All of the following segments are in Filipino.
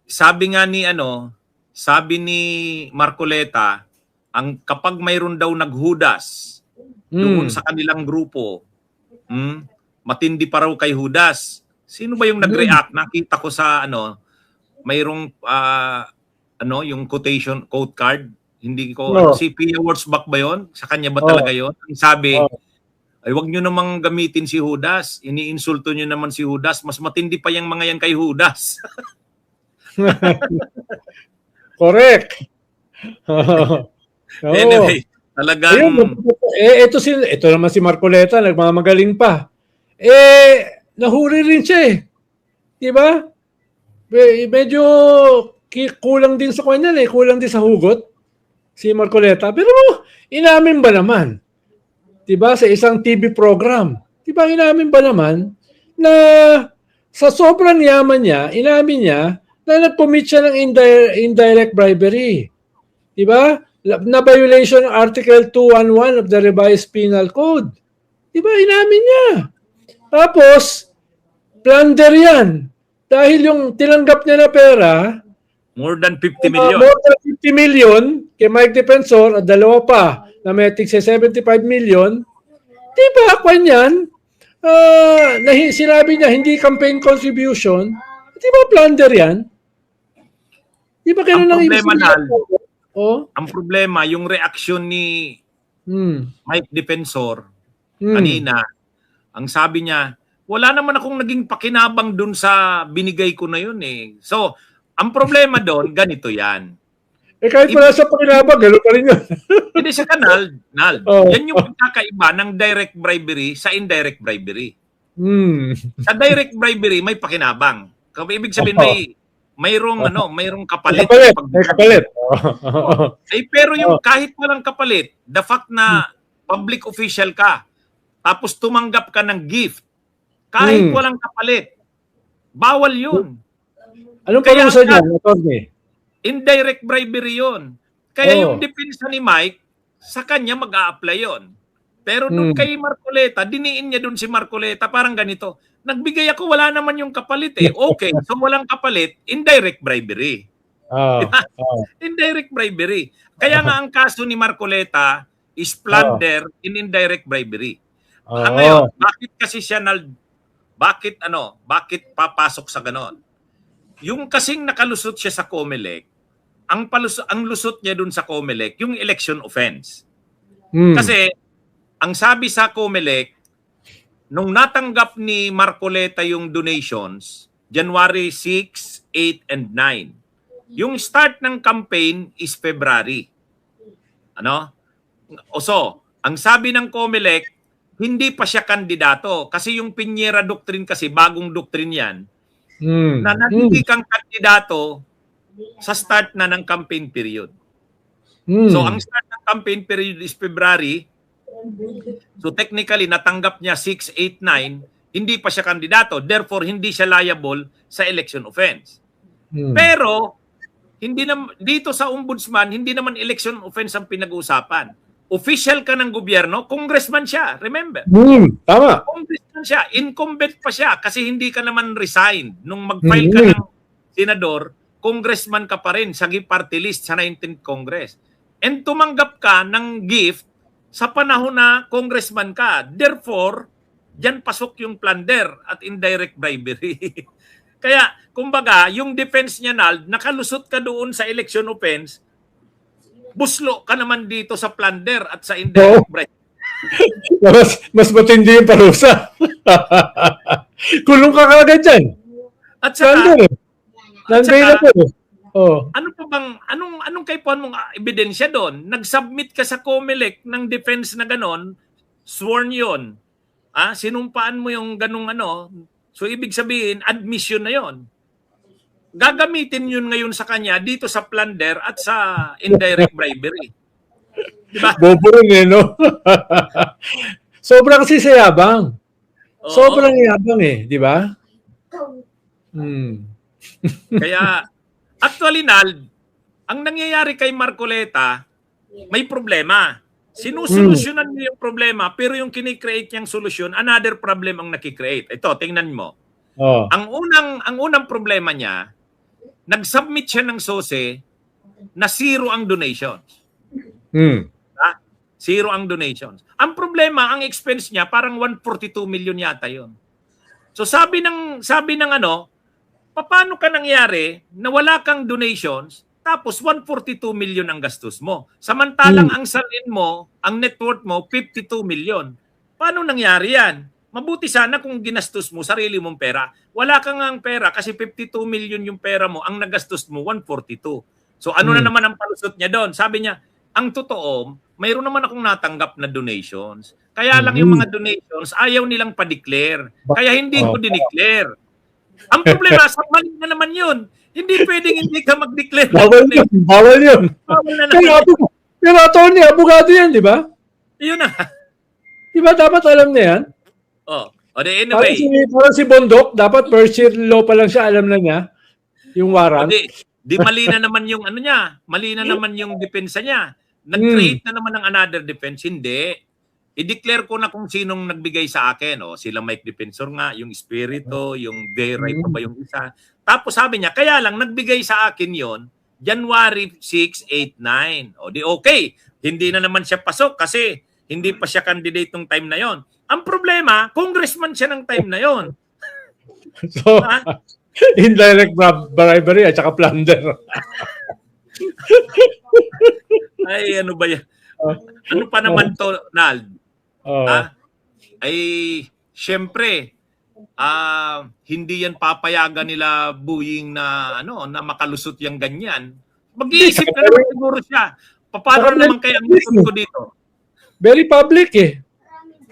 Sabi nga ni sabi ni Marcoleta, kapag mayroon daw naghudas doon sa kanilang grupo, matindi pa raw kay Judas. Sino ba yung nag-react? Nakita ko sa mayroong yung quote card. Hindi ko si Pia Wurzbach ba yon? Sa kanya ba talaga yon? Ang sabi, ay wag nyo namang gamitin si Judas. Iniinsulto nyo naman si Judas. Mas matindi pa yung mga yan kay Judas. Correct. Anyway, talagang... Ito naman si Marcoleta, nagmamagaling pa. Nahuli rin siya eh. Diba? Medyo kulang din sa kanya eh. Kulang din sa hugot si Marcoleta. Pero inamin ba naman? Diba? Sa isang TV program. Diba? Inamin ba naman na sa sobrang yaman niya, inamin niya na nag-commit siya ng indirect bribery. Diba? Na violation ng Article 211 of the Revised Penal Code. Diba? Inamin niya. Tapos, plunder yan. Dahil yung tinanggap niya na pera, more than 50 million. More than 50 million kay Mike Defensor at dalawa pa na may tigse 75 million. Diba? Kwan yan? Sinabi niya hindi campaign contribution. Diba plunder yan? Diba kailan lang ang problema, yung reaksyon ni Mike Defensor kanina, ang sabi niya, wala naman akong naging pakinabang dun sa binigay ko na yun eh. So, ang problema doon, ganito yan. Kahit wala sa pakinabang, gano'n pa rin yun. Hindi siya Nald. Yan yung pagkakaiba ng direct bribery sa indirect bribery. Sa direct bribery, may pakinabang. Ibig sabihin, mayroong kapalit. May kapalit. Pero yung kahit walang kapalit, the fact na public official ka, tapos tumanggap ka ng gift, kahit walang kapalit, bawal yun. Anong parusa niya, attorney? Indirect bribery yun. Kaya yung depensa ni Mike, sa kanya mag-a-apply yun. Pero nung kay Marcoleta, diniin niya dun si Marcoleta, parang ganito, nagbigay ako, wala naman yung kapalit eh. Okay, so walang kapalit, indirect bribery. Indirect bribery. Kaya nga ang kaso ni Marcoleta is plunder in indirect bribery. Ngayon, bakit kasi siya bakit papasok sa ganon? Yung kasing nakalusot siya sa COMELEC, ang lusot niya dun sa COMELEC, yung election offense. Kasi ang sabi sa COMELEC, nung natanggap ni Marcoleta yung donations, January 6, 8, and 9. Yung start ng campaign is February. So, ang sabi ng COMELEC, hindi pa siya kandidato. Kasi yung Piñera Doctrine kasi, bagong doctrine yan, na hindi kang kandidato sa start na ng campaign period. So, ang start ng campaign period is February. So, technically, natanggap niya 6, 8, 9, hindi pa siya kandidato. Therefore, hindi siya liable sa election offense. Pero, dito sa ombudsman, hindi naman election offense ang pinag-uusapan. Official ka ng gobyerno, congressman siya, remember? Tama. Congressman siya, incumbent pa siya kasi hindi ka naman resigned. Nung mag-file ka ng senador, congressman ka pa rin sa party list sa 19th Congress. And tumanggap ka ng gift sa panahon na congressman ka. Therefore, diyan pasok yung plunder at indirect bribery. Kaya, kumbaga, yung defense niya, Nald, nakalusot ka doon sa election offense, buslo ka naman dito sa plunder at sa indirect bribery. Mas matindi yung parusa. Kulong ka kagad dyan. At saka, ano pa bang, anong kaipuan mong ebidensya doon? Nag-submit ka sa COMELEC ng defense na ganon, sworn yon. Sinumpaan mo yung ganong so ibig sabihin, admission na yon. Gagamitin yun ngayon sa kanya dito sa plunder at sa indirect bribery. Diba? Bobo rin no? Sobrang kasi sayabang. Sobrang yabang di ba? Kaya, actually, Nald, ang nangyayari kay Marcoleta, may problema. Sinusolusyonan niya yung problema, pero yung kinikreate niyang solusyon, another problem ang nakikreate. Ito, tingnan mo. Ang unang problema niya, nag-submit siya ng SOSE na zero ang donations. Hmm. Zero ang donations. Ang problema, ang expense niya parang 142 million yata 'yon. So sabi ng ano, paano ka nangyari na wala kang donations tapos 142 million ang gastos mo? Samantalang ang salin mo, ang net worth mo 52 million. Paano nangyari 'yan? Mabuti sana kung ginastos mo sarili mong pera. Wala kang ang pera kasi 52 million yung pera mo, ang nagastos mo 142. So ano na naman ang palusot niya doon? Sabi niya, ang totoo, mayroon naman akong natanggap na donations. Kaya lang yung mga donations, ayaw nilang pa-declare. Kaya hindi ko dineclare. Ang problema, sa mali na naman yun. Hindi pwedeng hindi ka mag-declare. Bawal yun. Bawal yun. Bawal na naman. Pero attorney, abogado yan, di ba? Yun na. Di ba dapat alam na yan? Oh, anyway. Parang si Bondok, dapat first year law pa lang siya, alam na niya. Yung warrant. Di mali na naman yung ano niya. Mali na naman yung depensa niya. Nag-create na naman ng another defense. Hindi. I-declare ko na kung sinong nagbigay sa akin. O, sila Mike Defensor nga, yung Espiritu, yung Veray pa ba yung isa. Tapos sabi niya, kaya lang nagbigay sa akin yon January 6, 8, 9. O di okay. Hindi na naman siya pasok kasi hindi pa siya candidate nung time na yon. Ang problema, congressman siya ng time na yon. So, indirect bribery at saka plunder. Ay, ano ba yan? Ano pa naman to, Nald? Ay, syempre, hindi yan papayagan nila Buying na na makalusot yung ganyan. Mag-iisip na naman siguro siya. Paano naman kaya ang lusot ko dito? Very public eh.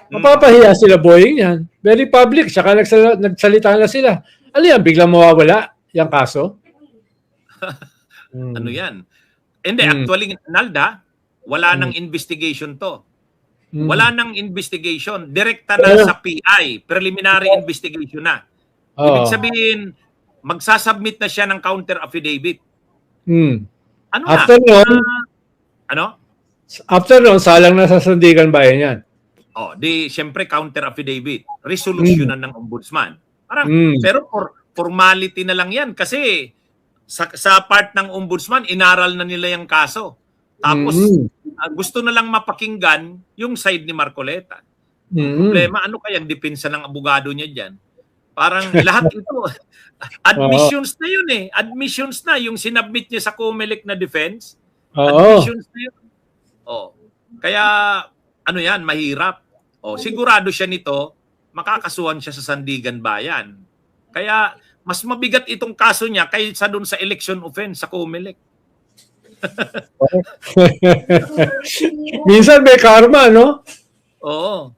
Mapapahiya sila Boying yan. Very public. Saka nagsalita na sila. Ano yan? Biglang mawawala yung kaso? Ano yan? Hindi, actually, Nalda, wala nang investigation to. Wala nang investigation. Direkta na sa PI. Preliminary investigation na. Ibig sabihin, magsasubmit na siya ng counter affidavit. Ano after na? After nun, salang na sa Sandigan Bayan yan. Siyempre counter affidavit. Resolution ng ombudsman. Pero formality na lang yan kasi sa part ng ombudsman, inaral na nila yung kaso. Tapos, gusto na lang mapakinggan yung side ni Marcoleta. Problema, ano kayang depensa ng abogado niya dyan? Parang lahat ito, admissions na yun eh. Admissions na. Yung sinubmit niya sa COMELEC na defense, admissions na yun. Kaya, ano yan, mahirap. Sigurado siya nito, makakasuhan siya sa Sandigan Bayan. Kaya, mas mabigat itong kaso niya kaysa doon sa election offense sa COMELEC. Minsan may karma, no? Oo.